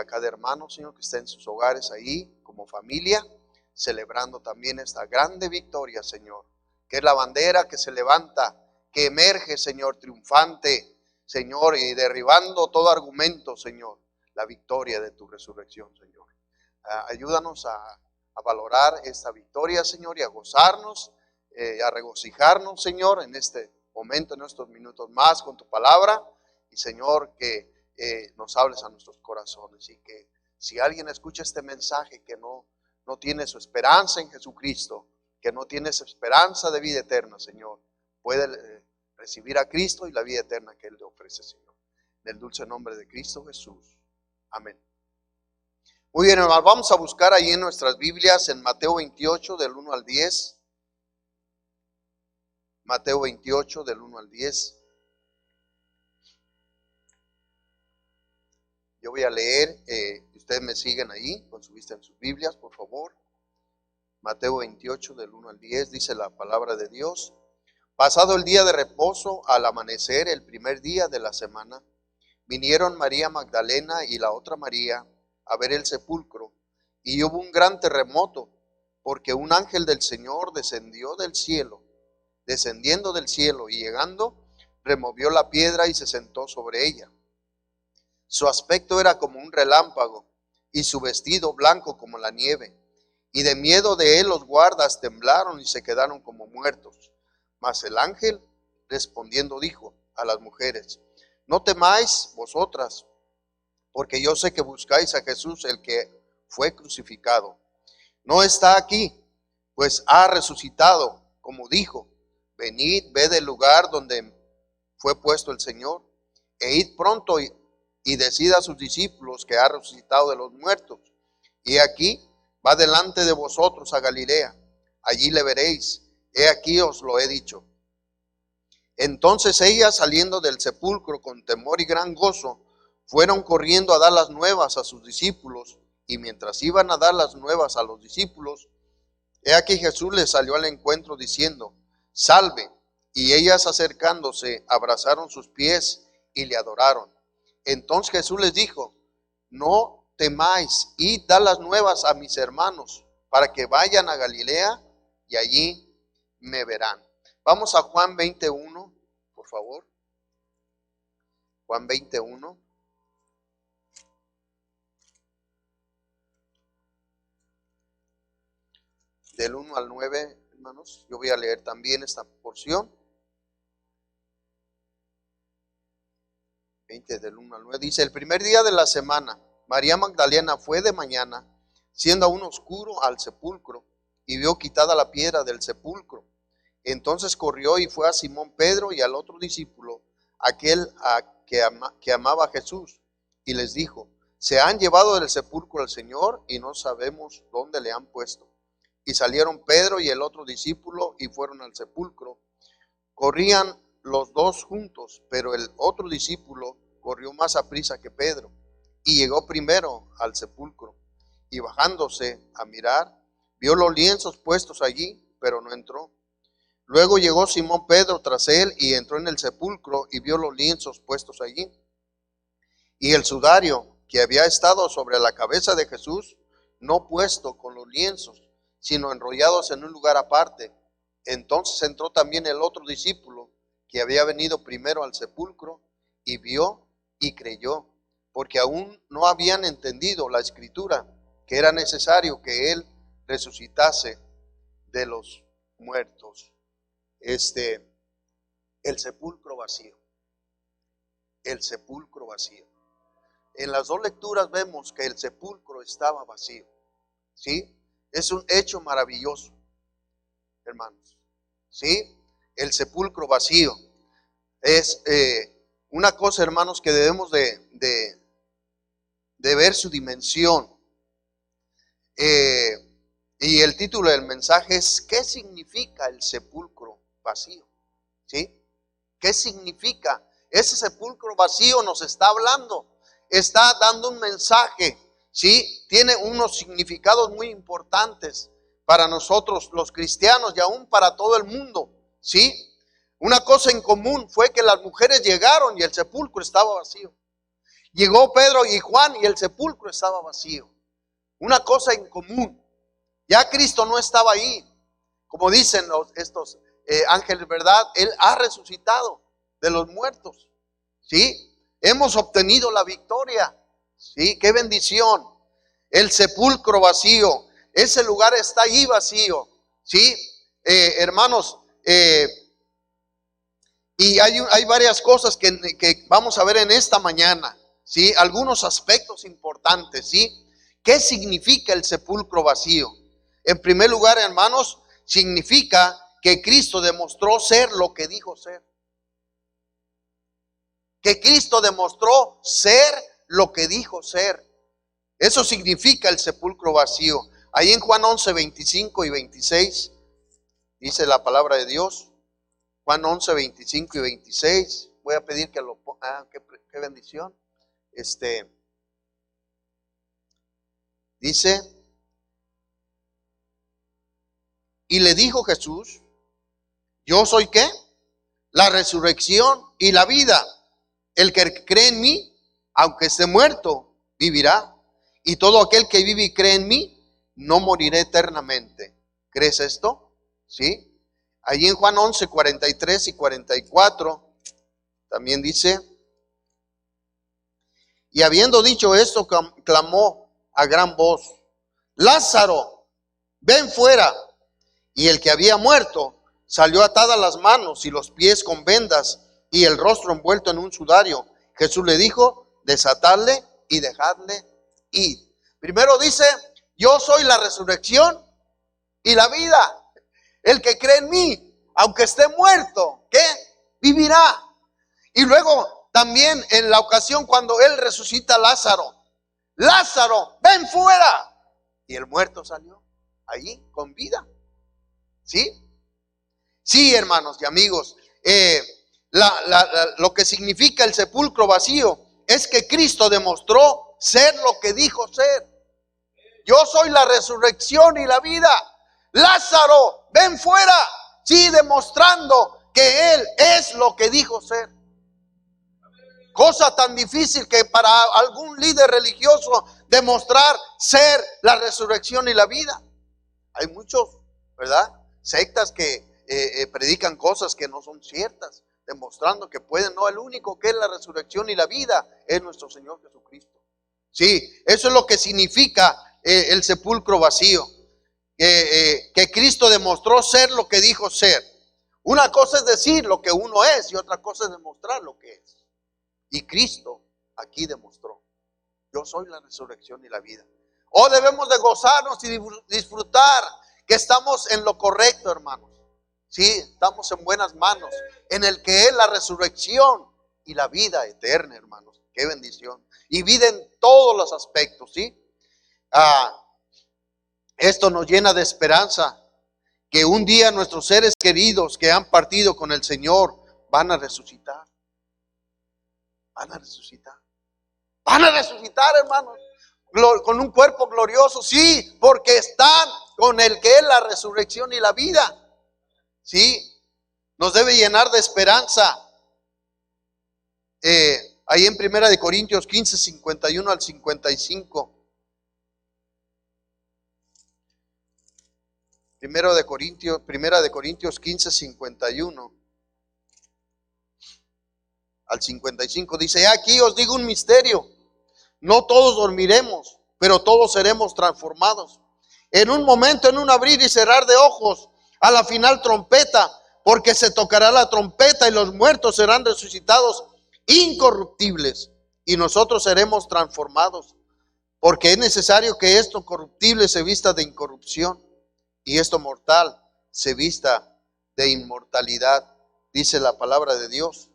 cada hermano, Señor, que está en sus hogares ahí, como familia, celebrando también esta grande victoria, Señor, que es la bandera que se levanta, que emerge, Señor, triunfante, Señor, y derribando todo argumento, Señor, la victoria de tu resurrección, Señor. Ayúdanos a valorar esta victoria, Señor, y a gozarnos, a regocijarnos, Señor, en este momento, en estos minutos más con tu palabra. Y, Señor, que nos hables a nuestros corazones, y que si alguien escucha este mensaje que no tiene su esperanza en Jesucristo, que no tiene su esperanza de vida eterna, Señor, puede recibir a Cristo y la vida eterna que Él le ofrece, Señor. En el dulce nombre de Cristo Jesús. Amén. Muy bien, hermanos, vamos a buscar ahí en nuestras Biblias en Mateo 28 del 1 al 10. Mateo 28 del 1 al 10. Yo voy a leer, ustedes me siguen ahí con su vista en sus Biblias, por favor. Mateo 28 del 1 al 10 dice la palabra de Dios. Pasado el día de reposo, al amanecer, el primer día de la semana, vinieron María Magdalena y la otra María a ver el sepulcro, y hubo un gran terremoto, porque un ángel del Señor descendiendo del cielo y llegando, removió la piedra y se sentó sobre ella. Su aspecto era como un relámpago, y su vestido blanco como la nieve. Y de miedo de él los guardas temblaron y se quedaron como muertos. Mas el ángel respondiendo dijo a las mujeres: no temáis vosotras, porque yo sé que buscáis a Jesús, el que fue crucificado. No está aquí, pues ha resucitado, como dijo. Venid, ved el lugar donde fue puesto el Señor, e id pronto y decid a sus discípulos que ha resucitado de los muertos. Y aquí va delante de vosotros a Galilea, allí le veréis. He aquí os lo he dicho. Entonces ellas, saliendo del sepulcro con temor y gran gozo, fueron corriendo a dar las nuevas a sus discípulos. Y mientras iban a dar las nuevas a los discípulos, he aquí Jesús les salió al encuentro diciendo: salve. Y ellas, acercándose, abrazaron sus pies y le adoraron. Entonces Jesús les dijo: no temáis, id, dad las nuevas a mis hermanos, para que vayan a Galilea y allí me verán. Vamos a Juan 21, por favor. Juan 21. Del 1 al 9, hermanos. Yo voy a leer también esta porción. 20 del 1 al 9. Dice: el primer día de la semana, María Magdalena fue de mañana, siendo aún oscuro, al sepulcro, y vio quitada la piedra del sepulcro. Entonces corrió y fue a Simón Pedro y al otro discípulo, aquel que amaba a Jesús, y les dijo: se han llevado del sepulcro al Señor y no sabemos dónde le han puesto. Y salieron Pedro y el otro discípulo y fueron al sepulcro. Corrían los dos juntos, pero el otro discípulo corrió más aprisa que Pedro y llegó primero al sepulcro. Y bajándose a mirar, vio los lienzos puestos allí, pero no entró. Luego llegó Simón Pedro tras él y entró en el sepulcro y vio los lienzos puestos allí, y el sudario que había estado sobre la cabeza de Jesús, no puesto con los lienzos, sino enrollados en un lugar aparte. Entonces entró también el otro discípulo que había venido primero al sepulcro, y vio y creyó, porque aún no habían entendido la escritura, que era necesario que él resucitase de los muertos. El sepulcro vacío. El sepulcro vacío. En las dos lecturas vemos que el sepulcro estaba vacío. ¿Sí? Es un hecho maravilloso, hermanos. ¿Sí? El sepulcro vacío. Es una cosa, hermanos, que debemos de ver su dimensión. Y el título del mensaje es: ¿qué significa el sepulcro vacío? ¿Sí? ¿Qué significa? Ese sepulcro vacío nos está hablando, está dando un mensaje, ¿sí? Tiene unos significados muy importantes para nosotros los cristianos y aún para todo el mundo, ¿sí? Una cosa en común fue que las mujeres llegaron y el sepulcro estaba vacío. Llegó Pedro y Juan y el sepulcro estaba vacío. Una cosa en común. Ya Cristo no estaba ahí. Como dicen estos ángeles, ¿verdad? Él ha resucitado de los muertos. ¿Sí? Hemos obtenido la victoria. ¿Sí? ¡Qué bendición! El sepulcro vacío. Ese lugar está ahí vacío. ¿Sí? Hermanos, y hay varias cosas que vamos a ver en esta mañana. ¿Sí? Algunos aspectos importantes. ¿Sí? ¿Qué significa el sepulcro vacío? En primer lugar, hermanos, significa que Cristo demostró ser lo que dijo ser. Que Cristo demostró ser lo que dijo ser. Eso significa el sepulcro vacío. Ahí en Juan 11, 25 y 26 dice la palabra de Dios. Juan 11, 25 y 26. Voy a pedir que lo ponga. Qué bendición. Dice: y le dijo Jesús: yo soy ¿qué? La resurrección y la vida. El que cree en mí, aunque esté muerto, vivirá. Y todo aquel que vive y cree en mí, no morirá eternamente. ¿Crees esto? ¿Sí? Allí en Juan 11, 43 y 44, también dice: y habiendo dicho esto, clamó a gran voz: Lázaro, ven fuera. Y el que había muerto salió atadas las manos y los pies con vendas y el rostro envuelto en un sudario. Jesús le dijo: desatadle y dejadle ir. Primero dice: yo soy la resurrección y la vida. El que cree en mí, aunque esté muerto, ¿qué? Vivirá. Y luego también en la ocasión cuando él resucita a Lázaro: Lázaro, ven fuera. Y el muerto salió allí con vida. ¿Sí? Sí, hermanos y amigos, lo que significa el sepulcro vacío es que Cristo demostró ser lo que dijo ser. Yo soy la resurrección y la vida. Lázaro, ven fuera. Sí, demostrando que Él es lo que dijo ser. Cosa tan difícil que para algún líder religioso demostrar ser la resurrección y la vida. Hay muchos, ¿verdad? Sectas que predican cosas que no son ciertas, demostrando que pueden. No, el único que es la resurrección y la vida es nuestro Señor Jesucristo. Sí, eso es lo que significa el sepulcro vacío. Que Cristo demostró ser lo que dijo ser. Una cosa es decir lo que uno es y otra cosa es demostrar lo que es. Y Cristo aquí demostró: yo soy la resurrección y la vida. Oh, debemos de gozarnos y disfrutar que estamos en lo correcto, hermanos. Sí, estamos en buenas manos, en el que es la resurrección y la vida eterna, hermanos. Qué bendición. Y vida en todos los aspectos, ¿sí? Esto nos llena de esperanza, que un día nuestros seres queridos que han partido con el Señor van a resucitar. Van a resucitar. Van a resucitar, hermanos, con un cuerpo glorioso, sí, porque están con el que es la resurrección y la vida. Sí, nos debe llenar de esperanza. Ahí en 1 Corintios 15, 51 al 55. 1 Corintios 15, 51 al 55 dice: aquí os digo un misterio. No todos dormiremos, pero todos seremos transformados. En un momento, en un abrir y cerrar de ojos, a la final trompeta, porque se tocará la trompeta y los muertos serán resucitados incorruptibles y nosotros seremos transformados, porque es necesario que esto corruptible se vista de incorrupción y esto mortal se vista de inmortalidad, dice la palabra de Dios.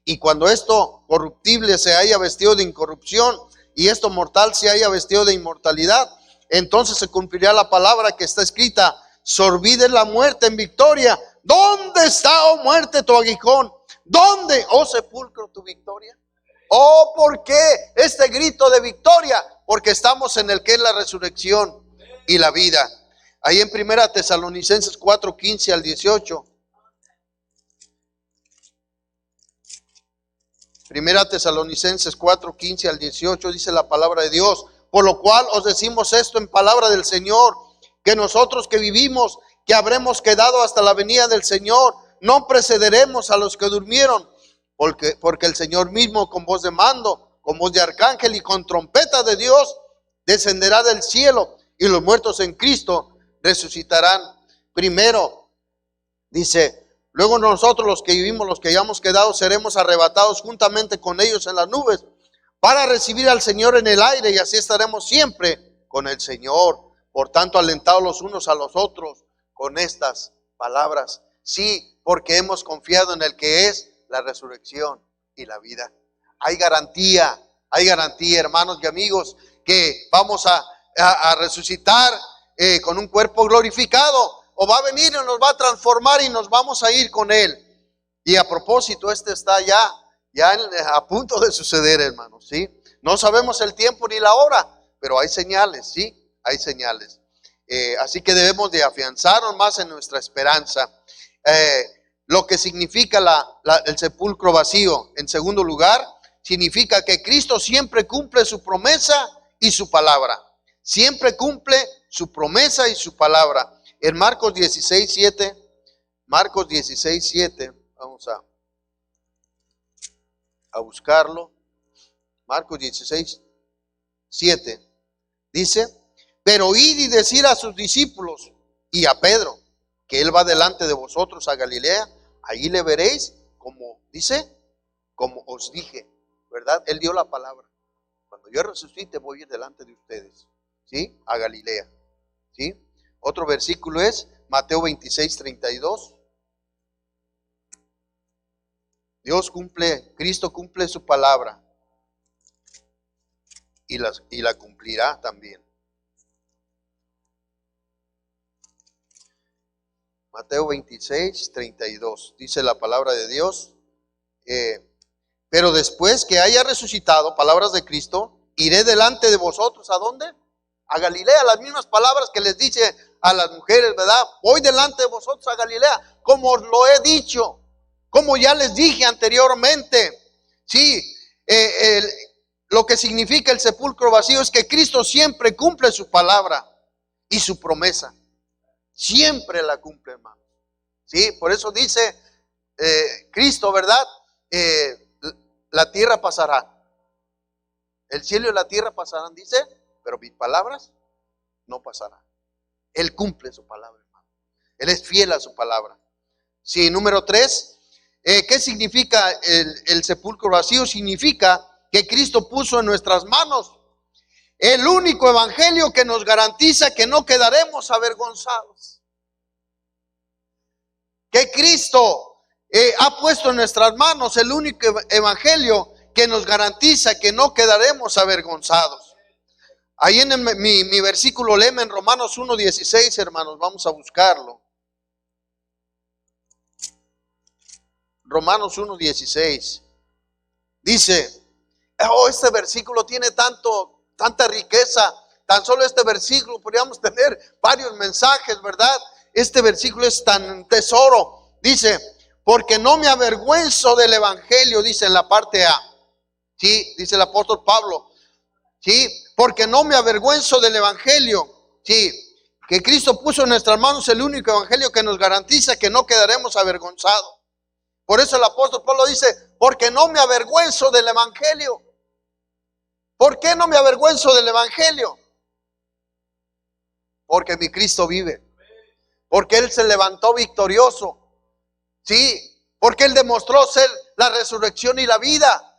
Y cuando esto corruptible se haya vestido de incorrupción y esto mortal se haya vestido de inmortalidad, entonces se cumplirá la palabra que está escrita: sorbide la muerte en victoria. ¿Dónde está, oh muerte, tu aguijón? ¿Dónde, oh sepulcro, tu victoria? Oh, ¿por qué este grito de victoria? Porque estamos en el que es la resurrección y la vida. Ahí en 1 Tesalonicenses 4, 15 al 18. Primera Tesalonicenses 4, 15 al 18 dice la palabra de Dios: por lo cual os decimos esto en palabra del Señor, que nosotros que vivimos, que habremos quedado hasta la venida del Señor, no precederemos a los que durmieron, porque el Señor mismo, con voz de mando, con voz de arcángel y con trompeta de Dios, descenderá del cielo, y los muertos en Cristo resucitarán primero. Dice: luego nosotros, los que vivimos, los que hayamos quedado, seremos arrebatados juntamente con ellos en las nubes para recibir al Señor en el aire, y así estaremos siempre con el Señor. Por tanto, alentados los unos a los otros con estas palabras. Sí, porque hemos confiado en el que es la resurrección y la vida. Hay garantía, hermanos y amigos, que vamos a resucitar con un cuerpo glorificado, o va a venir y nos va a transformar y nos vamos a ir con Él. Y a propósito, está ya a punto de suceder, hermanos, ¿sí? No sabemos el tiempo ni la hora, pero hay señales, ¿sí? Hay señales. Así que debemos de afianzarnos más en nuestra esperanza. Lo que significa el sepulcro vacío, en segundo lugar, significa que Cristo siempre cumple su promesa y su palabra. Siempre cumple su promesa y su palabra. En Marcos 16:7, vamos a buscarlo. Marcos 16:7 dice: pero id y decid a sus discípulos y a Pedro que él va delante de vosotros a Galilea, allí le veréis, como dice, como os dije, ¿verdad? Él dio la palabra: cuando yo resucite voy a ir delante de ustedes, ¿sí? A Galilea, ¿sí? Otro versículo es Mateo 26:32. Cristo cumple su palabra y la cumplirá también. Mateo 26:32 dice la palabra de Dios: pero después que haya resucitado, palabras de Cristo, iré delante de vosotros. ¿A dónde? A Galilea. Las mismas palabras que les dice a las mujeres, ¿verdad? Voy delante de vosotros a Galilea, como os lo he dicho, como ya les dije anteriormente. Sí, lo que significa el sepulcro vacío es que Cristo siempre cumple su palabra y su promesa. Siempre la cumple, hermano. Sí, por eso dice Cristo, ¿verdad? La tierra pasará, el cielo y la tierra pasarán, dice, pero mis palabras no pasarán. Él cumple su palabra, hermano. Él es fiel a su palabra. Sí, número 3, ¿qué significa el sepulcro vacío? Significa que Cristo puso en nuestras manos el único evangelio que nos garantiza que no quedaremos avergonzados. Que Cristo ha puesto en nuestras manos el único evangelio que nos garantiza que no quedaremos avergonzados. Ahí en mi versículo lema en Romanos 1:16, hermanos, vamos a buscarlo. Romanos 1:16 dice: oh, este versículo tiene tanta riqueza. Tan solo este versículo podríamos tener varios mensajes, ¿verdad? Este versículo es tan tesoro. Dice: porque no me avergüenzo del evangelio, dice en la parte A. Sí, dice el apóstol Pablo. Sí, porque no me avergüenzo del evangelio. Sí, que Cristo puso en nuestras manos el único evangelio que nos garantiza que no quedaremos avergonzados. Por eso el apóstol Pablo dice: porque no me avergüenzo del evangelio. ¿Por qué no me avergüenzo del evangelio? Porque mi Cristo vive. Porque Él se levantó victorioso. Sí, porque Él demostró ser la resurrección y la vida.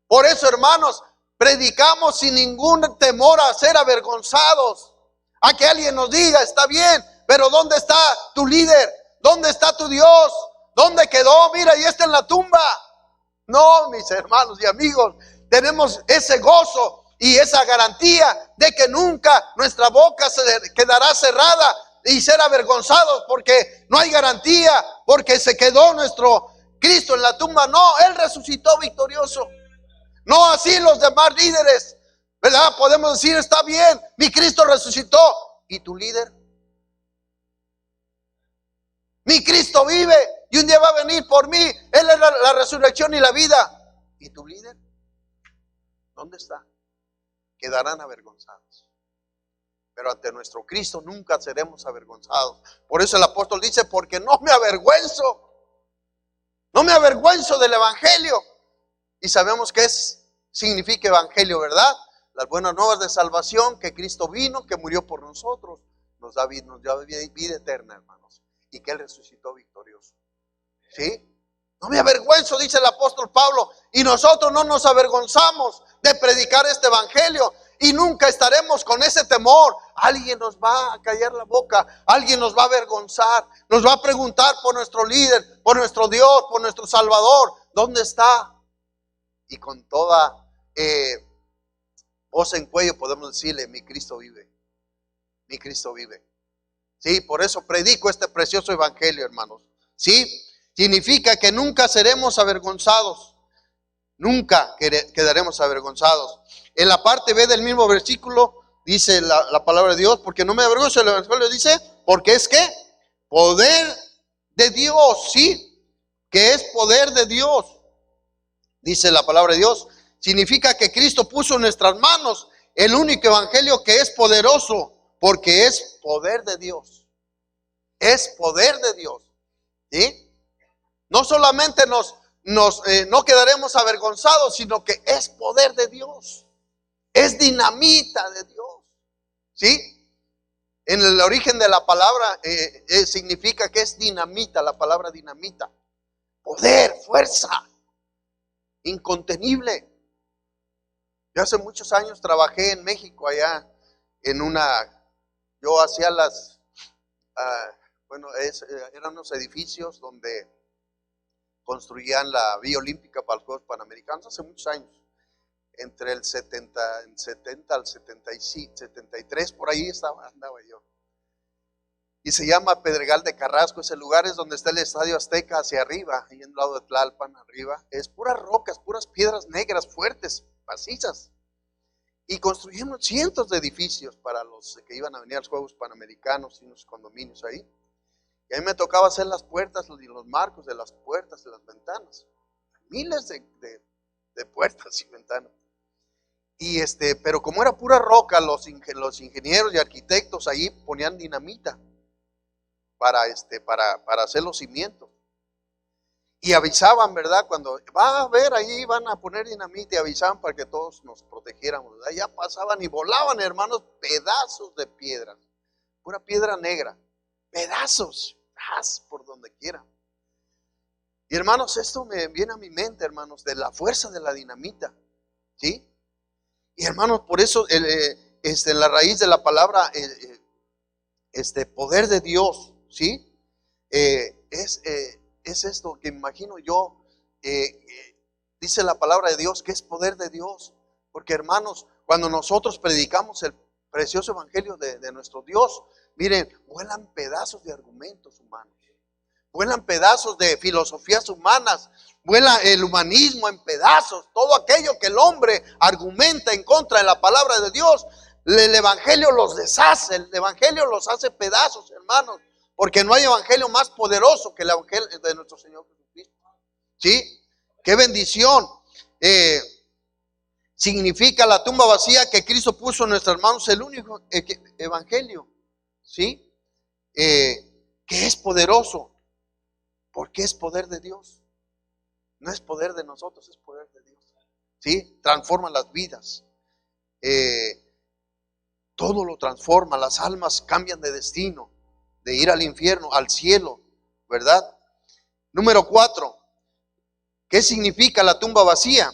Por eso, hermanos, predicamos sin ningún temor a ser avergonzados. A que alguien nos diga: está bien, pero ¿dónde está tu líder? ¿Dónde está tu Dios? ¿Dónde quedó? Mira, y está en la tumba. No, mis hermanos y amigos, tenemos ese gozo y esa garantía de que nunca nuestra boca se quedará cerrada y ser avergonzados, porque no hay garantía, porque se quedó nuestro Cristo en la tumba. No, Él resucitó victorioso. No así los demás líderes, ¿verdad? Podemos decir: está bien, mi Cristo resucitó. ¿Y tu líder? Mi Cristo vive y un día va a venir por mí. Él es la resurrección y la vida. ¿Y tu líder? ¿Dónde está? Quedarán avergonzados. Pero ante nuestro Cristo nunca seremos avergonzados. Por eso el apóstol dice, porque no me avergüenzo. No me avergüenzo del evangelio. Y sabemos que significa evangelio, ¿verdad? Las buenas nuevas de salvación, que Cristo vino, que murió por nosotros, nos da vida eterna, hermanos. Y que Él resucitó victorioso. ¿Sí? No me avergüenzo, dice el apóstol Pablo. Y nosotros no nos avergonzamos de predicar este evangelio. Y nunca estaremos con ese temor. Alguien nos va a callar la boca. Alguien nos va a avergonzar. Nos va a preguntar por nuestro líder, por nuestro Dios, por nuestro Salvador. ¿Dónde está? Y con toda voz en cuello podemos decirle, mi Cristo vive. Mi Cristo vive. Sí, por eso predico este precioso evangelio, hermanos. Sí, significa que nunca seremos avergonzados. Nunca quedaremos avergonzados. En la parte B del mismo versículo dice la palabra de Dios, porque no me avergüenzo del evangelio, dice, porque es que poder de Dios, sí, que es poder de Dios. Dice la palabra de Dios, significa que Cristo puso en nuestras manos el único evangelio que es poderoso, porque es poder de Dios. Es poder de Dios. ¿Sí? No solamente no quedaremos avergonzados, sino que es poder de Dios. Es dinamita de Dios. ¿Sí? En el origen de la palabra significa que es dinamita, la palabra dinamita. Poder, fuerza, incontenible. Yo hace muchos años trabajé en México allá yo hacía eran unos edificios donde construían la Vía Olímpica para los Juegos Panamericanos hace muchos años. Entre el 70 al 75, 73, por ahí andaba yo. Y se llama Pedregal de Carrasco. Ese lugar es donde está el Estadio Azteca hacia arriba, ahí en el lado de Tlalpan arriba. Es puras rocas, puras piedras negras fuertes, macizas. Y construimos cientos de edificios para los que iban a venir a los Juegos Panamericanos y unos condominios ahí. Y a mí me tocaba hacer las puertas y los marcos de las puertas y las ventanas. Miles de puertas y ventanas. Y pero como era pura roca, los ingenieros y arquitectos ahí ponían dinamita para hacer los cimientos. Y avisaban, ¿verdad? Cuando va a ver, ahí van a poner dinamita, y avisaban para que todos nos protegiéramos, ¿verdad? Ya pasaban y volaban, hermanos, pedazos de piedra, pura piedra negra, pedazos, por donde quiera. Y hermanos, esto me viene a mi mente, hermanos, de la fuerza de la dinamita, ¿sí? Y hermanos, por eso, en la raíz de la palabra, poder de Dios, ¿sí? Es esto que imagino yo, dice la palabra de Dios que es poder de Dios, porque hermanos, cuando nosotros predicamos el precioso evangelio de nuestro Dios, miren, vuelan pedazos de argumentos humanos, vuelan pedazos de filosofías humanas, vuela el humanismo en pedazos, todo aquello que el hombre argumenta en contra de la palabra de Dios, el evangelio los deshace, el evangelio los hace pedazos, hermanos. Porque no hay evangelio más poderoso que el evangelio de nuestro Señor Jesucristo. ¿Sí? ¡Qué bendición! Significa la tumba vacía que Cristo puso en nuestras manos el único evangelio. ¿Sí? Que es poderoso. Porque es poder de Dios. No es poder de nosotros, es poder de Dios. ¿Sí? Transforma las vidas. Todo lo transforma. Las almas cambian de destino. De ir al infierno, al cielo, ¿verdad? Número 4, ¿qué significa la tumba vacía?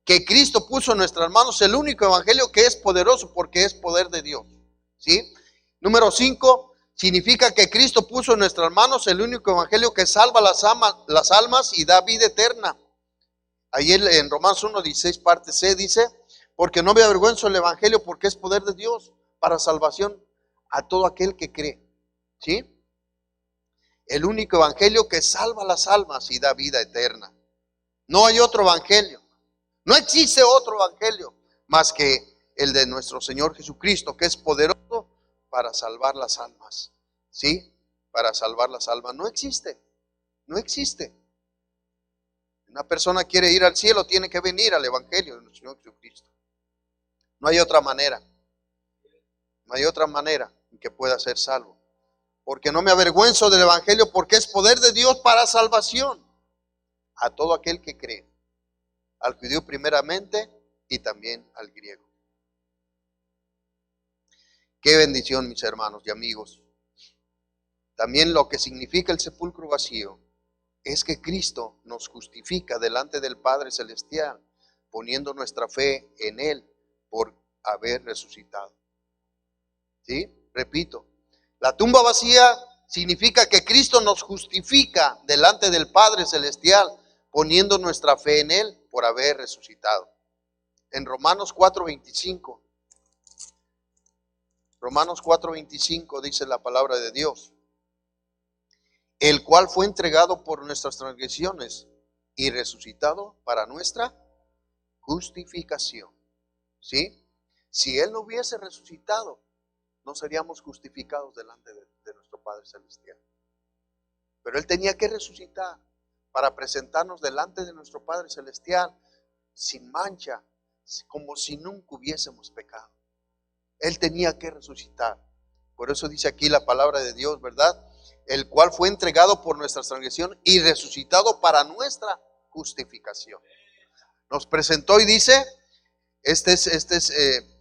Que Cristo puso en nuestras manos el único evangelio que es poderoso porque es poder de Dios, ¿sí? Número 5, significa que Cristo puso en nuestras manos el único evangelio que salva las almas y da vida eterna. Ahí en Romanos 1:16 parte C dice, porque no me avergüenzo del evangelio porque es poder de Dios para salvación a todo aquel que cree. ¿Sí? El único evangelio que salva las almas y da vida eterna. No hay otro evangelio. No existe otro evangelio más que el de nuestro Señor Jesucristo, que es poderoso para salvar las almas. ¿Sí? Para salvar las almas. No existe. No existe. Una persona quiere ir al cielo, tiene que venir al Evangelio de nuestro Señor Jesucristo. No hay otra manera. No hay otra manera en que pueda ser salvo. Porque no me avergüenzo del Evangelio, porque es poder de Dios para salvación a todo aquel que cree. Al judío primeramente y también al griego. Qué bendición, mis hermanos y amigos. También lo que significa el sepulcro vacío es que Cristo nos justifica delante del Padre Celestial, poniendo nuestra fe en Él por haber resucitado. ¿Sí? Repito, la tumba vacía significa que Cristo nos justifica delante del Padre Celestial, poniendo nuestra fe en Él por haber resucitado. En Romanos 4:25, Romanos 4:25 dice la palabra de Dios, el cual fue entregado por nuestras transgresiones y resucitado para nuestra justificación. ¿Sí? Si Él no hubiese resucitado, no seríamos justificados delante de nuestro Padre Celestial. Pero Él tenía que resucitar para presentarnos delante de nuestro Padre Celestial sin mancha, como si nunca hubiésemos pecado. Él tenía que resucitar. Por eso dice aquí la palabra de Dios, ¿verdad? El cual fue entregado por nuestra transgresión y resucitado para nuestra justificación. Nos presentó y dice, este es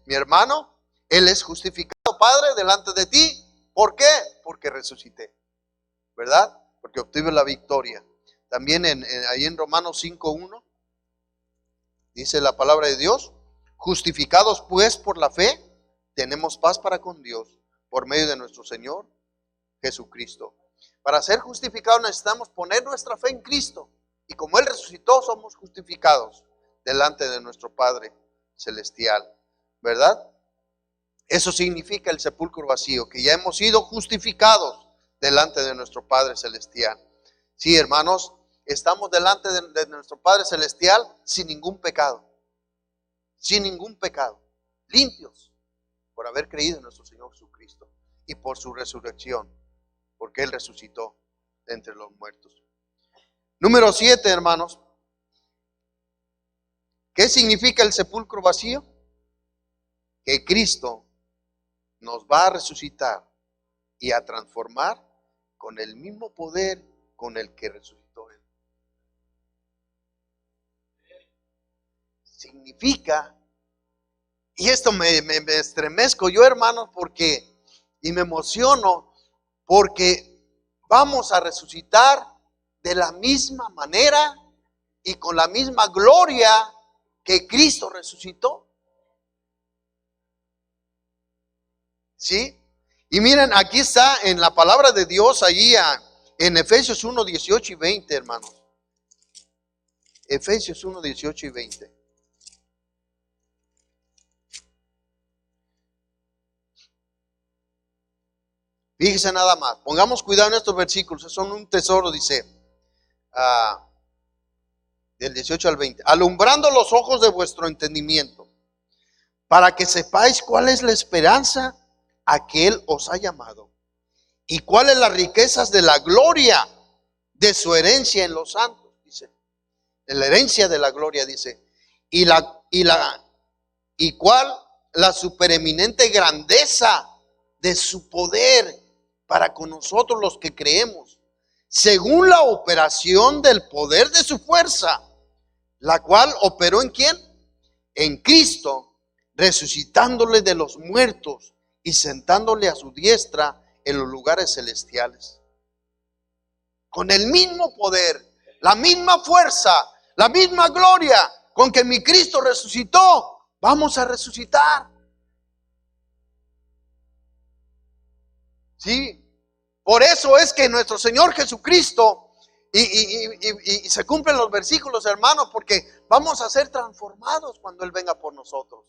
mi hermano, él es justificado, Padre, delante de ti. ¿Por qué? Porque resucité, ¿verdad? Porque obtuve la victoria. También ahí en Romanos 5:1 dice la palabra de Dios, justificados pues por la fe, tenemos paz para con Dios por medio de nuestro Señor Jesucristo. Para ser justificados necesitamos poner nuestra fe en Cristo. Y como Él resucitó, somos justificados delante de nuestro Padre Celestial, ¿verdad? Eso significa el sepulcro vacío, que ya hemos sido justificados delante de nuestro Padre Celestial. Sí, hermanos, estamos delante de nuestro Padre Celestial sin ningún pecado. Sin ningún pecado. Limpios por haber creído en nuestro Señor Jesucristo y por su resurrección, porque Él resucitó de entre los muertos. Número 7, hermanos. ¿Qué significa el sepulcro vacío? Que Cristo nos va a resucitar y a transformar con el mismo poder con el que resucitó Él. Significa, y esto me estremezco yo, hermanos, y me emociono, porque vamos a resucitar de la misma manera y con la misma gloria que Cristo resucitó. ¿Sí? Y miren, aquí está en la palabra de Dios, allí en Efesios 1, 18 y 20, hermanos. Efesios 1, 18 y 20. Fíjese nada más, pongamos cuidado en estos versículos, son un tesoro, dice, del 18 al 20. Alumbrando los ojos de vuestro entendimiento, para que sepáis cuál es la esperanza a que Él os ha llamado, y cuáles las riquezas de la gloria de su herencia en los santos, dice, en la herencia de la gloria, dice, y cuál la supereminente grandeza de su poder para con nosotros los que creemos, según la operación del poder de su fuerza, la cual operó ¿en quién? En Cristo, resucitándole de los muertos y sentándole a su diestra en los lugares celestiales. Con el mismo poder, la misma fuerza, la misma gloria con que mi Cristo resucitó, vamos a resucitar. Sí, por eso es que nuestro Señor Jesucristo, y se cumplen los versículos, hermanos, porque vamos a ser transformados cuando Él venga por nosotros.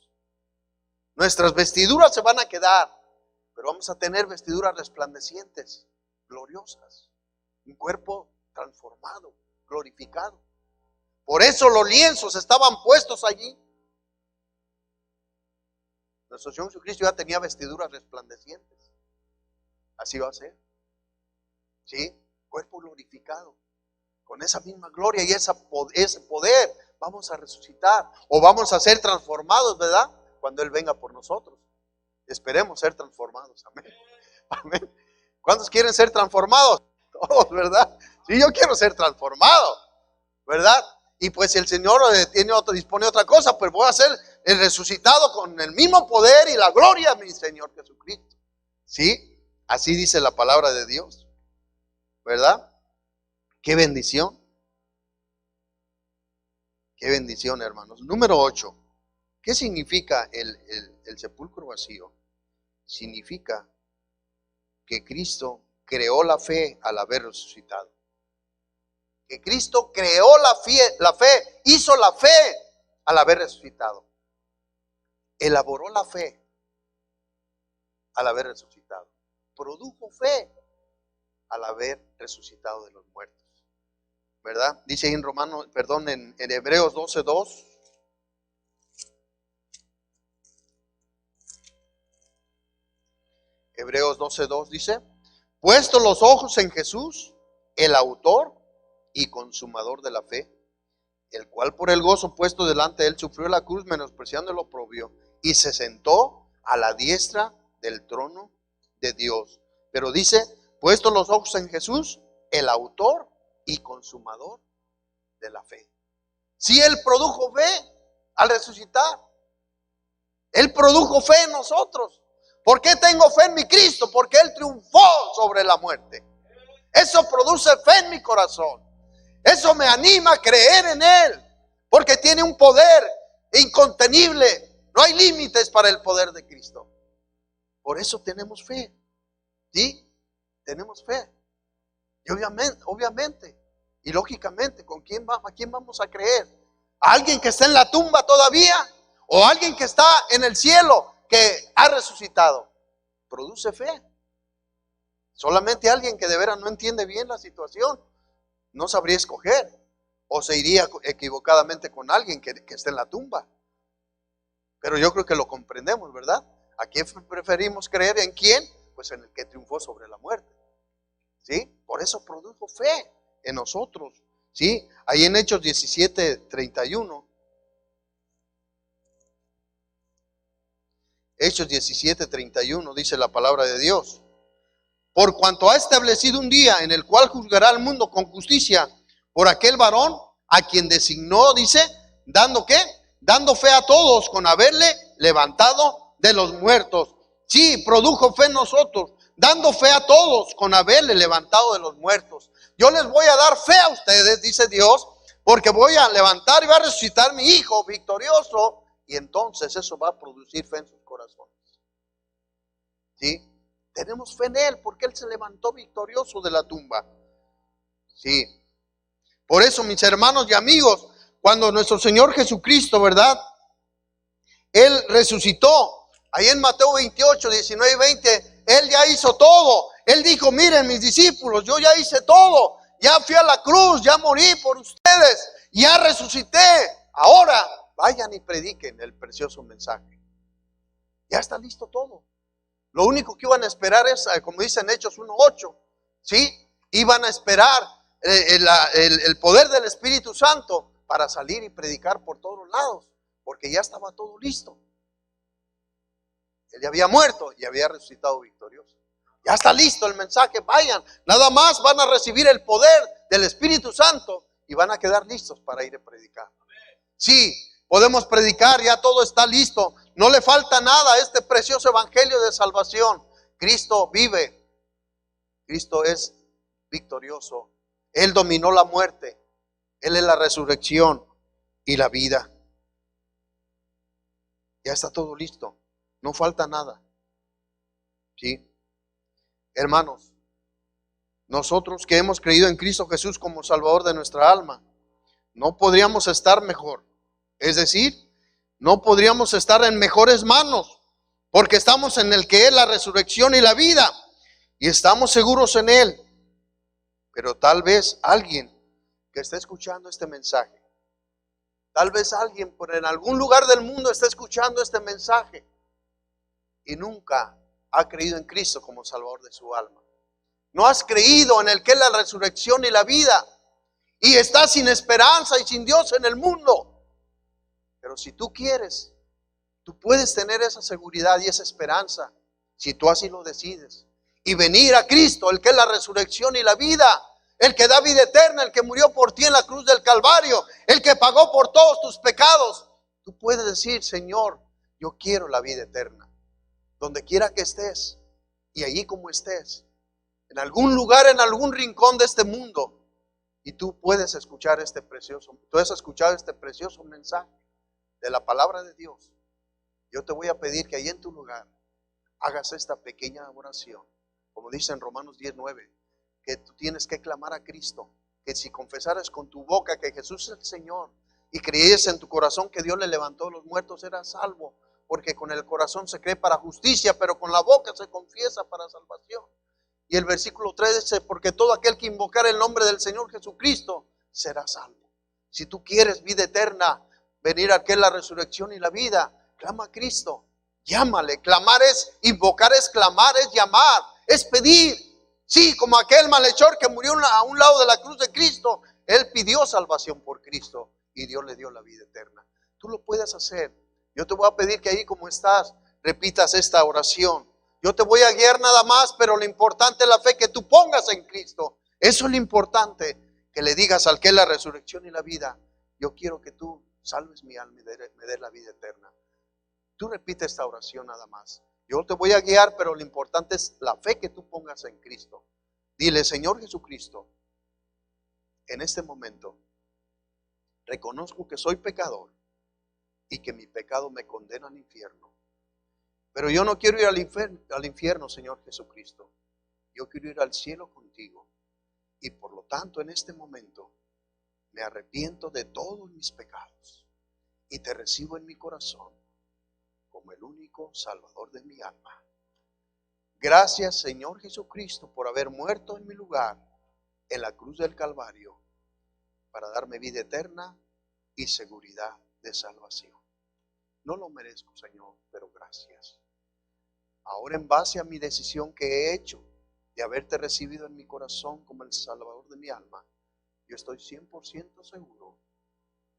Nuestras vestiduras se van a quedar, pero vamos a tener vestiduras resplandecientes, gloriosas, un cuerpo transformado, glorificado. Por eso los lienzos estaban puestos allí. Nuestro Señor Jesucristo ya tenía vestiduras resplandecientes. Así va a ser. ¿Sí? Cuerpo glorificado. con esa misma gloria y ese poder vamos a resucitar o vamos a ser transformados, ¿verdad? Cuando Él venga por nosotros. Esperemos ser transformados, amén. Amén. ¿Cuántos quieren ser transformados? Todos, ¿verdad? Sí, yo quiero ser transformado, ¿verdad? Y pues si el Señor dispone otra cosa, pues voy a ser el resucitado con el mismo poder y la gloria de mi Señor Jesucristo. ¿Sí? Así dice la palabra de Dios, ¿verdad? Qué bendición. Qué bendición, hermanos. Número 8. ¿Qué significa el sepulcro vacío? Significa que Cristo creó la fe al haber resucitado. Que Cristo creó la fe, hizo la fe al haber resucitado. Elaboró la fe al haber resucitado. Produjo fe al haber resucitado de los muertos. ¿Verdad? Dice ahí en Hebreos 12:2. Hebreos 12:2 dice: puesto los ojos en Jesús, el autor y consumador de la fe, el cual por el gozo puesto delante de él sufrió la cruz, menospreciando el oprobio, y se sentó a la diestra del trono de Dios. Pero dice, puesto los ojos en Jesús, el autor y consumador de la fe. Si Él produjo fe al resucitar, Él produjo fe en nosotros. ¿Por qué tengo fe en mi Cristo? Porque Él triunfó sobre la muerte. Eso produce fe en mi corazón. Eso me anima a creer en Él, porque tiene un poder incontenible. No hay límites para el poder de Cristo. Por eso tenemos fe. ¿Sí? Tenemos fe. Y obviamente, y lógicamente, ¿a quién vamos a creer? ¿A alguien que está en la tumba todavía? ¿O a alguien que está en el cielo, que ha resucitado? Produce fe. Solamente alguien que de veras no entiende bien la situación no sabría escoger, o se iría equivocadamente con alguien que esté en la tumba. Pero yo creo que lo comprendemos, ¿verdad? ¿A quién preferimos creer? ¿En quién? Pues en el que triunfó sobre la muerte. ¿Sí? Por eso produjo fe en nosotros. ¿Sí? Ahí en Hechos 17:31. Hechos 17:31 dice la palabra de Dios: por cuanto ha establecido un día en el cual juzgará al mundo con justicia por aquel varón a quien designó, dice, ¿dando qué? Dando fe a todos con haberle levantado de los muertos. Sí, produjo fe en nosotros, dando fe a todos con haberle levantado de los muertos. Yo les voy a dar fe a ustedes, dice Dios, porque voy a levantar y va a resucitar mi hijo victorioso, y entonces eso va a producir fe en sus corazones. ¿Sí? Tenemos fe en Él porque Él se levantó victorioso de la tumba. Sí. Por eso, mis hermanos y amigos, cuando nuestro Señor Jesucristo, ¿verdad? Él resucitó. Ahí en Mateo 28, 19 y 20, Él ya hizo todo. Él dijo, miren mis discípulos, yo ya hice todo. Ya fui a la cruz, ya morí por ustedes, ya resucité. Ahora vayan y prediquen el precioso mensaje. Ya está listo todo. Lo único que iban a esperar es, como dice en Hechos 1:8, ¿sí? Iban a esperar el poder del Espíritu Santo para salir y predicar por todos lados, porque ya estaba todo listo. Él ya había muerto y había resucitado victorioso. Ya está listo el mensaje, vayan. Nada más van a recibir el poder del Espíritu Santo y van a quedar listos para ir a predicar. Sí, podemos predicar, ya todo está listo. No le falta nada a este precioso evangelio de salvación. Cristo vive. Cristo es victorioso. Él dominó la muerte. Él es la resurrección y la vida. Ya está todo listo. No falta nada. ¿Sí? Hermanos, nosotros que hemos creído en Cristo Jesús como Salvador de nuestra alma, no podríamos estar mejor. Es decir, no podríamos estar en mejores manos, porque estamos en el que es la resurrección y la vida, y estamos seguros en Él. Pero tal vez alguien que esté escuchando este mensaje, tal vez alguien por en algún lugar del mundo esté escuchando este mensaje y nunca ha creído en Cristo como Salvador de su alma. No has creído en el que es la resurrección y la vida, y estás sin esperanza y sin Dios en el mundo. Pero si tú quieres, tú puedes tener esa seguridad y esa esperanza, si tú así lo decides, y venir a Cristo, el que es la resurrección y la vida, el que da vida eterna, el que murió por ti en la cruz del Calvario, el que pagó por todos tus pecados. Tú puedes decir: Señor, yo quiero la vida eterna. Donde quiera que estés, y allí como estés, en algún lugar, en algún rincón de este mundo, y tú puedes escuchar tú has escuchado este precioso mensaje de la palabra de Dios. Yo te voy a pedir que ahí en tu lugar hagas esta pequeña oración, como dice en Romanos 10:9, que tú tienes que clamar a Cristo, que si confesaras con tu boca que Jesús es el Señor y creyeres en tu corazón que Dios le levantó de los muertos, serás salvo, porque con el corazón se cree para justicia, pero con la boca se confiesa para salvación. Y el versículo 3 dice: porque todo aquel que invocar el nombre del Señor Jesucristo será salvo. Si tú quieres vida eterna, venir a que es la resurrección y la vida, clama a Cristo, llámale. Clamar es invocar, es clamar, es llamar, es pedir. Sí, como aquel malhechor que murió a un lado de la cruz de Cristo, él pidió salvación por Cristo y Dios le dio la vida eterna. Tú lo puedes hacer. Yo te voy a pedir que ahí como estás, repitas esta oración. Yo te voy a guiar nada más, pero lo importante es la fe que tú pongas en Cristo. Eso es lo importante, que le digas al que es la resurrección y la vida: yo quiero que tú salves mi alma y me des la vida eterna. Tú repite esta oración nada más. Yo te voy a guiar, pero lo importante es la fe que tú pongas en Cristo. Dile: Señor Jesucristo, en este momento reconozco que soy pecador y que mi pecado me condena al infierno. Pero yo no quiero ir al infierno, Señor Jesucristo. Yo quiero ir al cielo contigo. Y por lo tanto, en este momento, me arrepiento de todos mis pecados y te recibo en mi corazón como el único Salvador de mi alma. Gracias, Señor Jesucristo, por haber muerto en mi lugar en la cruz del Calvario para darme vida eterna y seguridad de salvación. No lo merezco, Señor, pero gracias. Ahora, en base a mi decisión que he hecho de haberte recibido en mi corazón como el Salvador de mi alma, yo estoy 100% seguro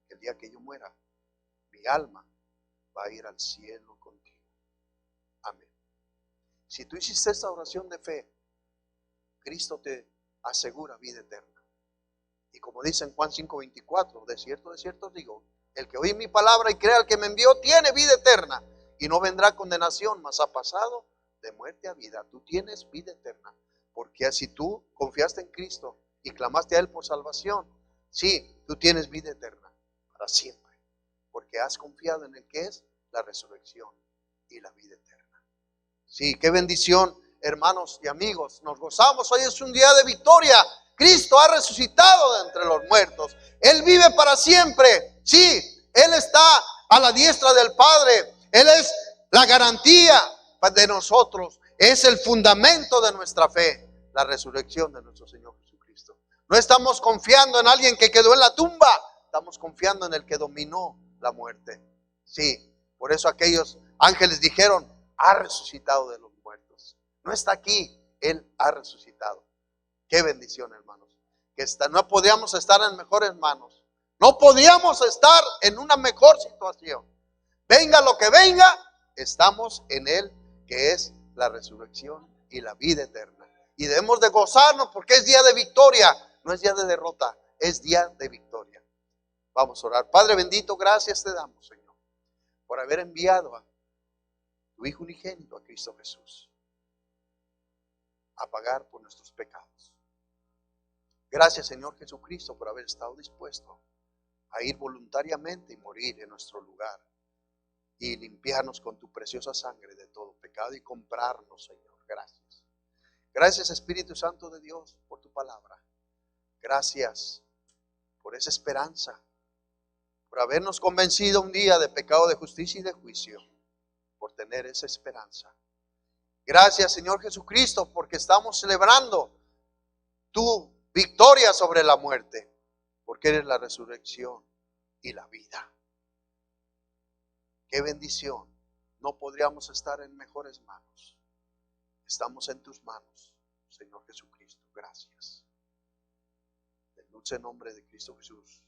que el día que yo muera, mi alma va a ir al cielo contigo. Amén. Si tú hiciste esta oración de fe, Cristo te asegura vida eterna. Y como dice en Juan 5:24, de cierto os digo, el que oye mi palabra y crea al que me envió tiene vida eterna y no vendrá condenación, mas ha pasado de muerte a vida. Tú tienes vida eterna, porque si tú confiaste en Cristo y clamaste a Él por salvación, sí, tú tienes vida eterna para siempre, porque has confiado en el que es la resurrección y la vida eterna. Sí, qué bendición, hermanos y amigos, nos gozamos. Hoy es un día de victoria. Cristo ha resucitado de entre los muertos. Él vive para siempre. Sí, Él está a la diestra del Padre. Él es la garantía de nosotros. Es el fundamento de nuestra fe, la resurrección de nuestro Señor Jesucristo. No estamos confiando en alguien que quedó en la tumba. Estamos confiando en el que dominó la muerte. Sí, por eso aquellos ángeles dijeron: ha resucitado de los muertos. No está aquí, Él ha resucitado. Qué bendición, hermanos. No podíamos estar en mejores manos. No podíamos estar en una mejor situación. Venga lo que venga, estamos en Él, que es la resurrección y la vida eterna. Y debemos de gozarnos porque es día de victoria, no es día de derrota, es día de victoria. Vamos a orar. Padre bendito, gracias te damos, Señor, por haber enviado a tu Hijo unigénito, a Cristo Jesús, a pagar por nuestros pecados. Gracias, Señor Jesucristo, por haber estado dispuesto a ir voluntariamente y morir en nuestro lugar y limpiarnos con tu preciosa sangre de todo pecado y comprarnos, Señor. Gracias. Gracias, Espíritu Santo de Dios, por tu palabra. Gracias por esa esperanza, por habernos convencido un día de pecado, de justicia y de juicio, por tener esa esperanza. Gracias, Señor Jesucristo, porque estamos celebrando tu victoria sobre la muerte, porque eres la resurrección y la vida. Qué bendición. No podríamos estar en mejores manos. Estamos en tus manos, Señor Jesucristo. Gracias. dulce nombre de Cristo Jesús.